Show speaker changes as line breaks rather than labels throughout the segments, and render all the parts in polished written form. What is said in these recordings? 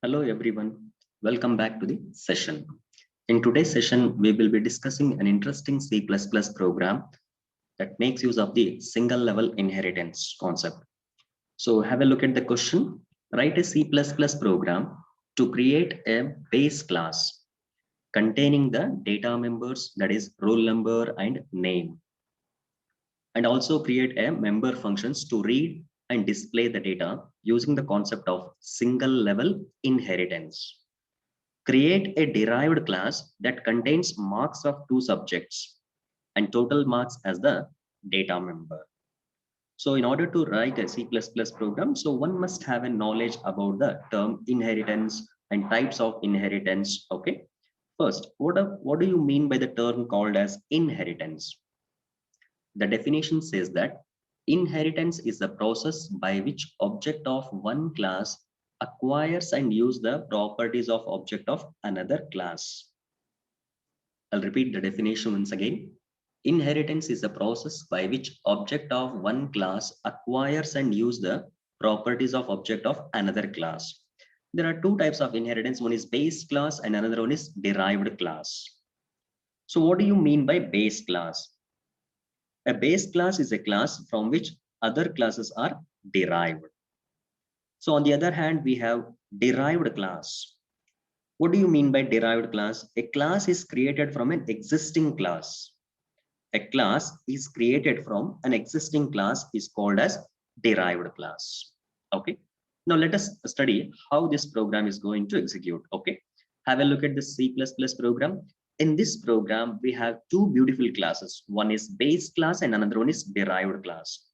Hello everyone, welcome back to the session. In today's session, we will be discussing an interesting C++ program that makes use of the single level inheritance concept. So have a look at the question. Write a C++ program to create a base class containing the data members, that is roll number and name, and also create a member functions to read and display the data using the concept of single level inheritance. Create a derived class that contains marks of two subjects and total marks as the data member. So in order to write a C++ program, so one must have a knowledge about the term inheritance and types of inheritance. Okay. First, what do you mean by the term called as inheritance? The definition says that inheritance is the process by which object of one class acquires and use the properties of object of another class. I'll repeat the definition once again. Inheritance is the process by which object of one class acquires and use the properties of object of another class. There are two types of inheritance. One is base class and another one is derived class. So what do you mean by base class? A base class is a class from which other classes are derived. So on the other hand, we have derived class. What do you mean by derived class? A class is created from an existing class. A class is created from an existing class is called as derived class. Okay. Now let us study how this program is going to execute. Okay. Have a look at the C++ program. In this program, we have two beautiful classes. One is base class and another one is derived class.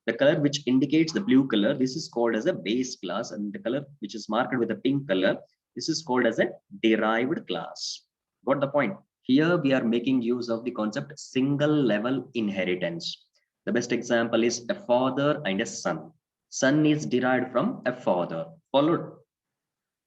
The color which indicates the blue color, this is called as a base class, and the color which is marked with a pink color, this is called as a derived class. Got the point? Here we are making use of the concept single level inheritance. The best example is a father and a son. Son is derived from a father. Followed?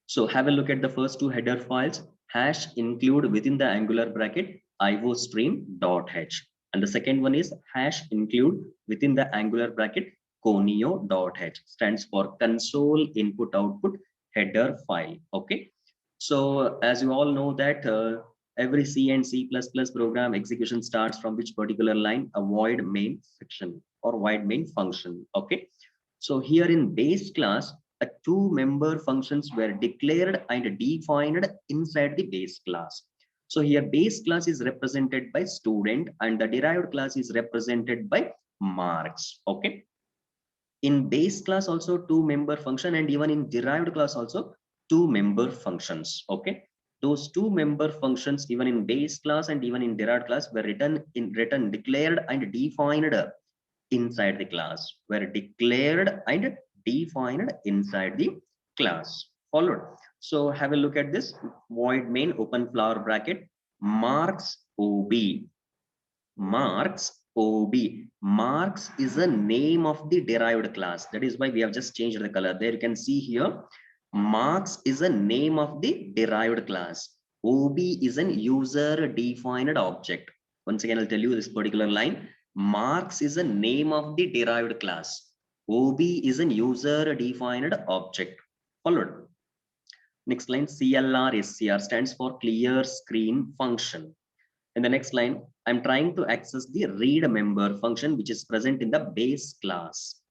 So have a look at the first two header files. Hash include within the angular bracket iostream.h. And the second one is hash include within the angular bracket conio.h. Stands for console input output header file. Okay. So as you all know that every C and C++ program execution starts from which particular line? A void main section or void main function. Okay. So here in base class, two member functions were declared and defined inside the base class. So here base class is represented by student and the derived class is represented by marks. Okay. In base class also two member function, and even in derived class also two member functions. Okay. Those two member functions even in base class and even in derived class were written declared and defined inside the class, were declared and defined inside the class. Followed. So have a look at this void main open flower bracket marks ob. Marks ob. Marks is the name of the derived class. That is why we have just changed the color. There you can see here marks is a name of the derived class. ob is an user defined object. Once again I'll tell you this particular line. Marks is a name of the derived class. ob is an user defined object. Followed. Next line, CLR SCR stands for clear screen function. In the next line, I'm trying to access the read member function which is present in the base class.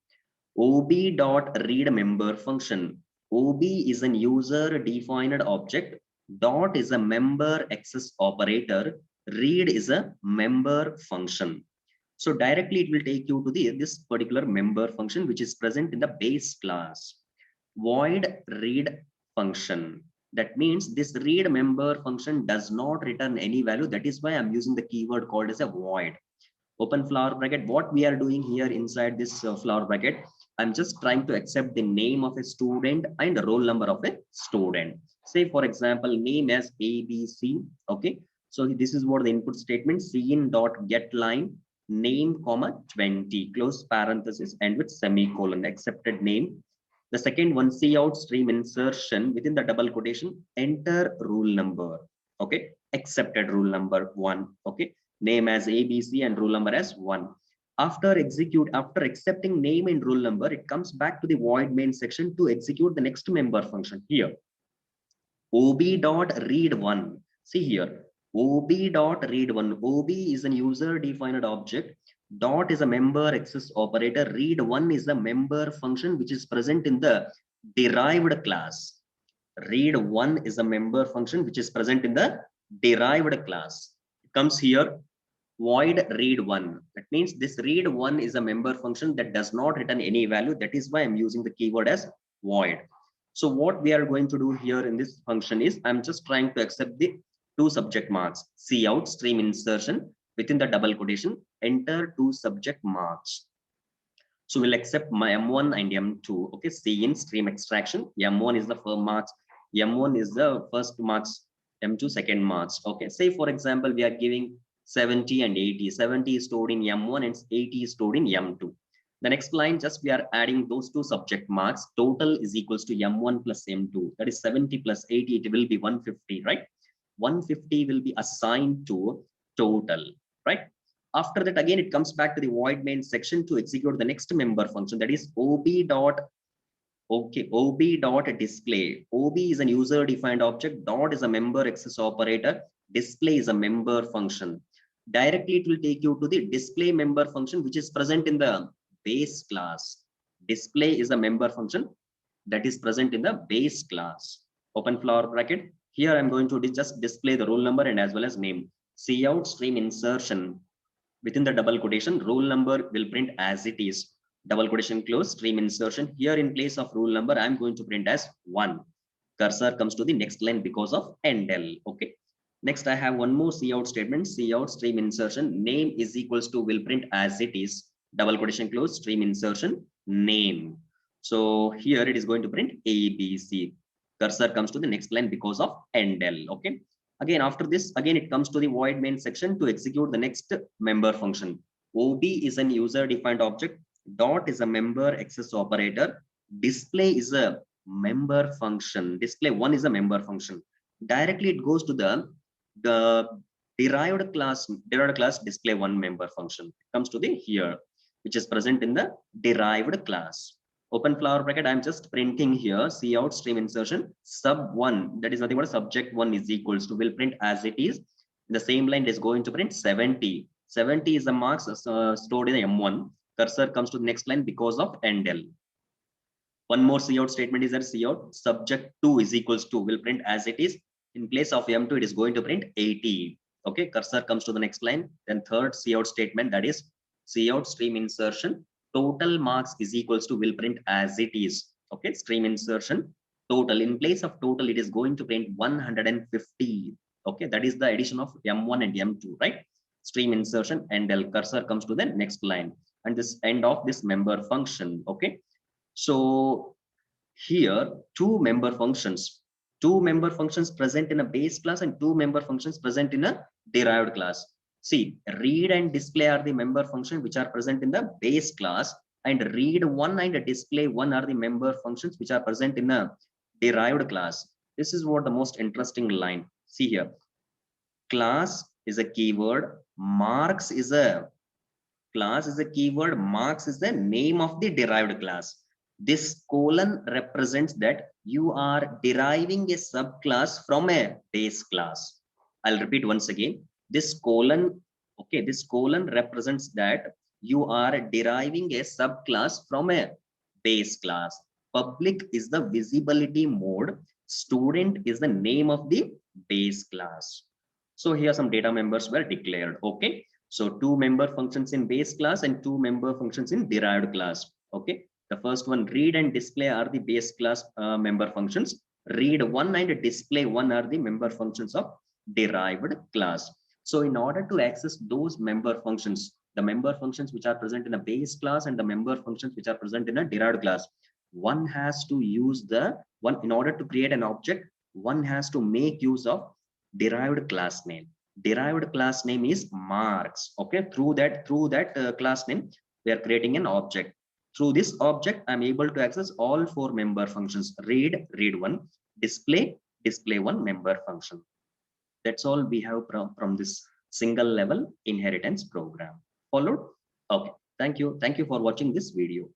ob.readMember function. ob is an user defined object. Dot is a member access operator. Read is a member function. So directly it will take you to this particular member function which is present in the base class. Void read function. That means this read member function does not return any value. That is why I'm using the keyword called as a void. Open flower bracket. What we are doing here inside this flower bracket, I'm just trying to accept the name of a student and the roll number of a student. Say for example, name as ABC. Okay. So this is what the input statement cin.getLine name comma 20 close parenthesis and with semicolon accepted name. The second one, cout stream insertion within the double quotation, enter rule number. Okay, accepted rule number 1. Okay, name as ABC and rule number as 1. After accepting name and rule number, it comes back to the void main section to execute the next member function here. ob dot read one. See here, ob dot read one. Ob is a user defined object. Dot is a member access operator. Read one is a member function which is present in the derived class. Read one is a member function which is present in the derived class. It comes here, void read one. That means this read one is a member function that does not return any value. That is why I'm using the keyword as void. So what we are going to do here in this function is I'm just trying to accept the two subject marks. Cout stream insertion within the double quotation, enter two subject marks. So we'll accept my M1 and M2. Okay, C in stream extraction. M1 is the first marks. M1 is the first marks. M2 second marks. Okay, say for example, we are giving 70 and 80. 70 is stored in M1 and 80 is stored in M2. The next line, just we are adding those two subject marks. Total is equals to M1 plus M2. That is 70 plus 80. It will be 150, right? 150 will be assigned to total, right? After that, again, it comes back to the void main section to execute the next member function, that is ob dot, okay, ob dot display. Ob is a user defined object. Dot is a member access operator. Display is a member function. Directly, it will take you to the display member function, which is present in the base class. Display is a member function that is present in the base class. Open flower bracket. Here I'm going to just display the roll number and as well as name. Cout stream insertion within the double quotation, roll number will print as it is. Double quotation close, stream insertion. Here in place of roll number, I'm going to print as 1. Cursor comes to the next line because of endl. Okay. Next, I have one more cout statement. Cout stream insertion. Name is equals to will print as it is. Double quotation close, stream insertion, name. So here it is going to print ABC. Cursor comes to the next line because of endl. Okay. Again, after this, again, it comes to the void main section to execute the next member function. OB is an user defined object. Dot is a member access operator. Display is a member function. Display one is a member function. Directly, it goes to the derived class display one member function. It comes to the here, which is present in the derived class. Open flower bracket, I'm just printing here cout stream insertion sub one, that is nothing but subject one is equals to will print as it is. In the same line, it is going to print 70. 70 is the marks stored in the M1. Cursor comes to the next line because of endl. One more cout statement is that cout subject 2 is equals to will print as it is. In place of M2, it is going to print 80. Okay, cursor comes to the next line. Then third cout statement, that is cout stream insertion total marks is equals to will print as it is. Okay, stream insertion total. In place of total, it is going to print 150. Okay, that is the addition of M1 and M2, right? Stream insertion and the cursor comes to the next line and this end of this member function. Okay, so here two member functions present in a base class and two member functions present in a derived class. See, read and display are the member function which are present in the base class, and read one and display one are the member functions which are present in a derived class. This is what the most interesting line. See here, class is a keyword, marks is a keyword, marks is the name of the derived class. This colon represents that you are deriving a subclass from a base class. I'll repeat once again. This colon, okay, this colon represents that you are deriving a subclass from a base class. Public is the visibility mode. Student is the name of the base class. So here some data members were declared. Okay. So two member functions in base class and two member functions in derived class. Okay. The first one, read and display are the base class member functions. Read one and display one are the member functions of derived class. So in order to access those member functions, the member functions which are present in a base class and the member functions which are present in a derived class, one has to use the one in order to create an object, one has to make use of derived class name. Derived class name is marks. Okay, through that class name, we are creating an object. Through this object, I'm able to access all four member functions: read one, display one member function. That's all we have from this single level inheritance program. Followed? Okay. Thank you for watching this video.